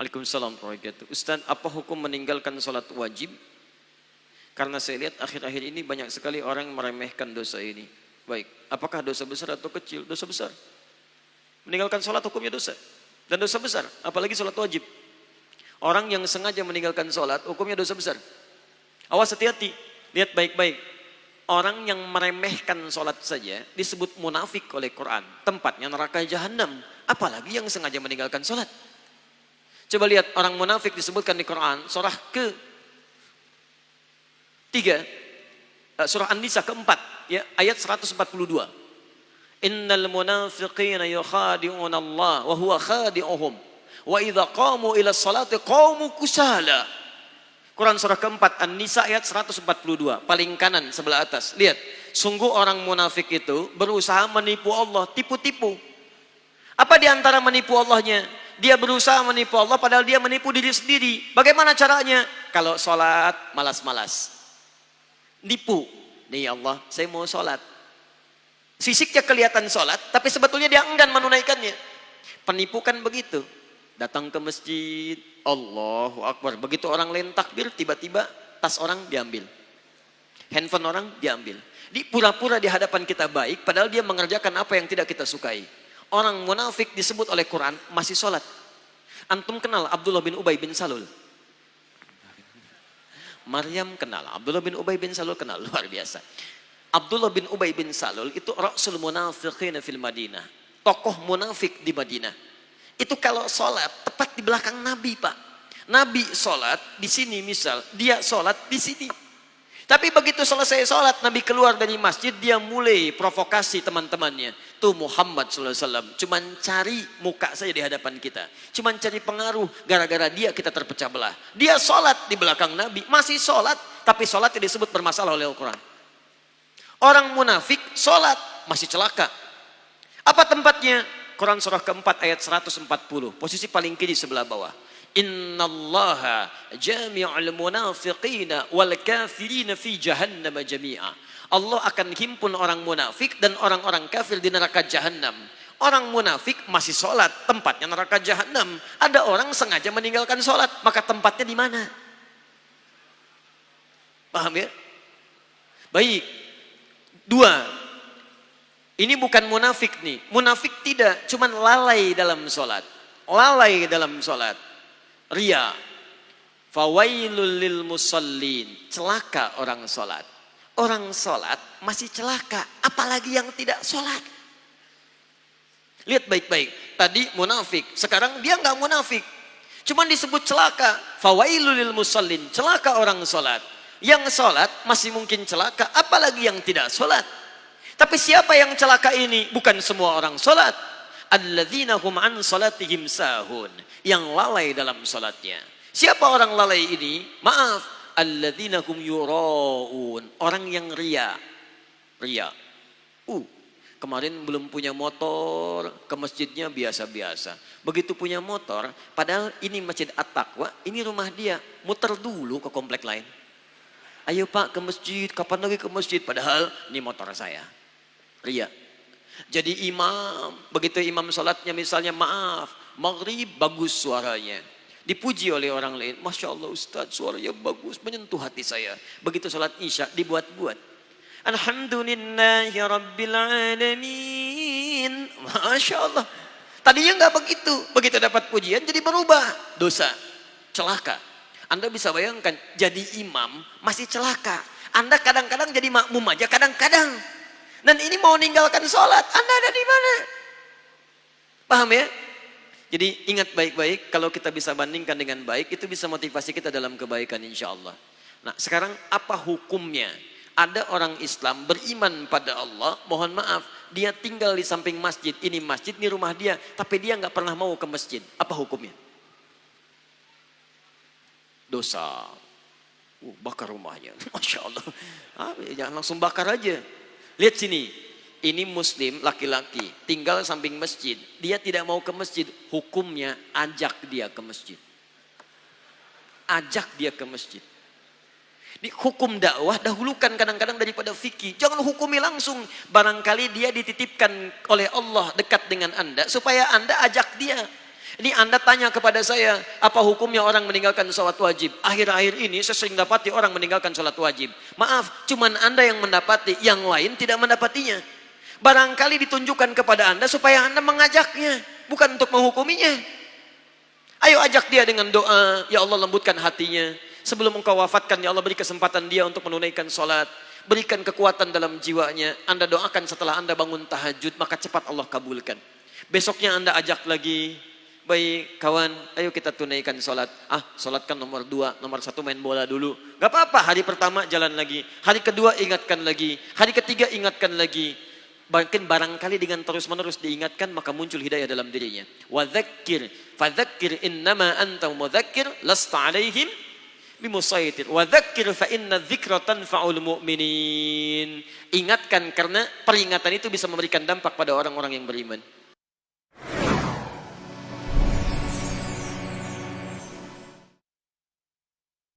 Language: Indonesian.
Waalaikumsalam warahmatullahi wabarakatuh. Ustaz, apa hukum meninggalkan sholat wajib? Karena saya lihat akhir-akhir ini banyak sekali orang meremehkan dosa ini. Baik, apakah dosa besar atau kecil? Dosa besar. Meninggalkan sholat hukumnya dosa. Dan dosa besar, apalagi sholat wajib. Orang yang sengaja meninggalkan sholat hukumnya dosa besar. Awas, hati-hati, lihat baik-baik. Orang yang meremehkan sholat saja disebut munafik oleh Quran. Tempatnya neraka jahanam. Apalagi yang sengaja meninggalkan sholat. Coba lihat orang munafik disebutkan di Quran. Surah ke-3. Surah An-Nisa ke-4. Ya, ayat 142. Innal munafiqina yukhadi'una Allah wa huwa khadi'uhum. Wa idza qamu ila sholati qamu kusala. Quran surah ke-4 An-Nisa ayat 142, paling kanan sebelah atas. Lihat, sungguh orang munafik itu berusaha menipu Allah, tipu-tipu. Apa di antara menipu Allahnya? Dia berusaha menipu Allah padahal dia menipu diri sendiri. Bagaimana caranya? Kalau sholat malas-malas. Nipu. Nih Allah, saya mau sholat. Fisiknya kelihatan sholat, tapi sebetulnya dia enggan menunaikannya. Penipu kan begitu. Datang ke masjid, Allahu Akbar. Begitu orang lain takbir, tiba-tiba tas orang diambil. Handphone orang diambil. Di pura-pura di hadapan kita baik, padahal dia mengerjakan apa yang tidak kita sukai. Orang munafik disebut oleh Quran masih sholat. Antum kenal Abdullah bin Ubay bin Salul? Maryam kenal, Abdullah bin Ubay bin Salul kenal, luar biasa. Abdullah bin Ubay bin Salul itu Rasul Munafiqin fil Madinah. Tokoh munafik di Madinah. Itu kalau sholat tepat di belakang Nabi, Pak. Nabi sholat di sini misal, dia sholat di sini. Tapi begitu selesai sholat, Nabi keluar dari masjid, dia mulai provokasi teman-temannya. Tuh Muhammad SAW, cuman cari muka saja di hadapan kita. Cuman cari pengaruh, gara-gara dia kita terpecah belah. Dia sholat di belakang Nabi, masih sholat, tapi sholat tidak disebut bermasalah oleh Al-Quran. Orang munafik sholat, masih celaka. Apa tempatnya? Quran surah ke-4 ayat 140, posisi paling kiri sebelah bawah. Innallaha jami'ul munafiqina wal kafirina fi jahannam jami'a. Allah akan himpun orang munafik dan orang-orang kafir di neraka jahanam. Orang munafik masih sholat, tempatnya neraka jahanam. Ada orang sengaja meninggalkan sholat, maka tempatnya di mana? Paham ya? Baik. Dua. Ini bukan munafik nih. Munafik tidak, cuman lalai dalam sholat. Lalai dalam sholat. Ria. Fawailul lil musallin. Celaka orang sholat. Orang sholat masih celaka. Apalagi yang tidak sholat. Lihat baik-baik. Tadi munafik. Sekarang dia nggak munafik. Cuman disebut celaka. Fawailul lil musallin. Celaka orang sholat. Yang sholat masih mungkin celaka. Apalagi yang tidak sholat. Tapi siapa yang celaka ini? Bukan semua orang sholat. Alladzina hum an salatihim sahun. Yang lalai dalam sholatnya. Siapa orang lalai ini? Maaf. Alladzina hum yura'un. Orang yang ria. Ria. Kemarin belum punya motor. Ke masjidnya biasa-biasa. Begitu punya motor. Padahal ini masjid At-Taqwa. Ini rumah dia. Muter dulu ke komplek lain. Ayo Pak ke masjid. Kapan lagi ke masjid? Padahal ini motor saya. Ria. Jadi imam, begitu imam sholatnya misalnya maaf, maghrib bagus suaranya. Dipuji oleh orang lain, Masya Allah Ustaz suaranya bagus, menyentuh hati saya. Begitu sholat isya dibuat-buat. Alhamdulillahi Rabbil Alamin. Masya Allah. Tadinya nggak begitu. Begitu dapat pujian jadi berubah. Dosa. Celaka. Anda bisa bayangkan jadi imam masih celaka. Anda kadang-kadang jadi makmum aja kadang-kadang. Dan ini mau meninggalkan sholat. Anda ada di mana? Paham ya? Jadi ingat baik-baik. Kalau kita bisa bandingkan dengan baik. Itu bisa motivasi kita dalam kebaikan insya Allah. Nah sekarang apa hukumnya? Ada orang Islam beriman pada Allah. Mohon maaf. Dia tinggal di samping masjid. Ini masjid, ini rumah dia. Tapi dia nggak pernah mau ke masjid. Apa hukumnya? Dosa. Bakar rumahnya. Masya Allah. Jangan langsung bakar aja. Lihat sini, ini muslim laki-laki tinggal samping masjid. Dia tidak mau ke masjid, hukumnya ajak dia ke masjid. Ajak dia ke masjid. Di hukum dakwah dahulukan kadang-kadang daripada fikih. Jangan hukumi langsung. Barangkali dia dititipkan oleh Allah dekat dengan Anda supaya Anda ajak dia. Ini Anda tanya kepada saya, apa hukumnya orang meninggalkan sholat wajib? Akhir-akhir ini saya sering dapati orang meninggalkan sholat wajib. Maaf, cuman Anda yang mendapati, yang lain tidak mendapatinya. Barangkali ditunjukkan kepada Anda supaya Anda mengajaknya, bukan untuk menghukuminya. Ayo ajak dia dengan doa, ya Allah lembutkan hatinya. Sebelum engkau wafatkan, ya Allah beri kesempatan dia untuk menunaikan sholat. Berikan kekuatan dalam jiwanya. Anda doakan setelah Anda bangun tahajud, maka cepat Allah kabulkan. Besoknya Anda ajak lagi, baik kawan, ayo kita tunaikan sholat. Sholat kan nomor 2, nomor 1 main bola dulu. Gak apa-apa, hari pertama jalan lagi. Hari kedua ingatkan lagi. Hari ketiga ingatkan lagi. Bahkan barangkali dengan terus-menerus diingatkan, maka muncul hidayah dalam dirinya. Wadzakir, fadzakir innama anta mudzakir, lasta alaihim bimusaitir. Wadzakir fa inna dzikra tanfa'ul mu'minin. Ingatkan karena peringatan itu bisa memberikan dampak pada orang-orang yang beriman.